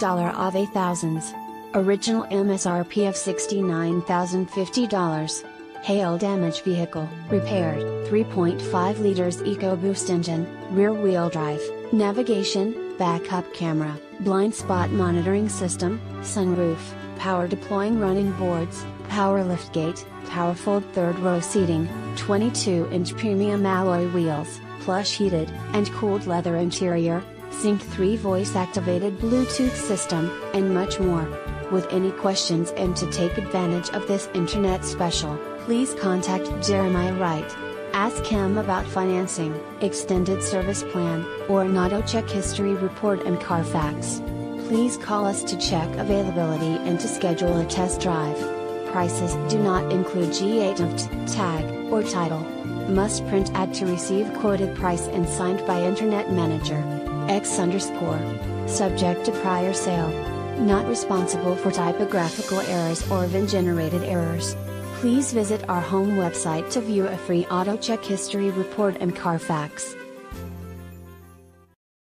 of a thousands. Original MSRP of $69,050. Hail damaged vehicle, repaired, 3.5 liters EcoBoost engine, rear-wheel drive, navigation, backup camera, blind spot monitoring system, sunroof, power deploying running boards, power liftgate, power fold third row seating, 22-inch premium alloy wheels, plush heated and cooled leather interior, Sync 3 voice-activated Bluetooth system, and much more. With any questions and to take advantage of this internet special, please contact Jeremiah Wright. Ask him about financing, extended service plan, or an auto check history report and Carfax. Please call us to check availability and to schedule a test drive. Prices do not include G8 of tag, or title. Must print ad to receive quoted price and signed by Internet Manager. X_. Subject to prior sale. Not responsible for typographical errors or VIN-generated errors. Please visit our home website to view a free auto check history report and Carfax.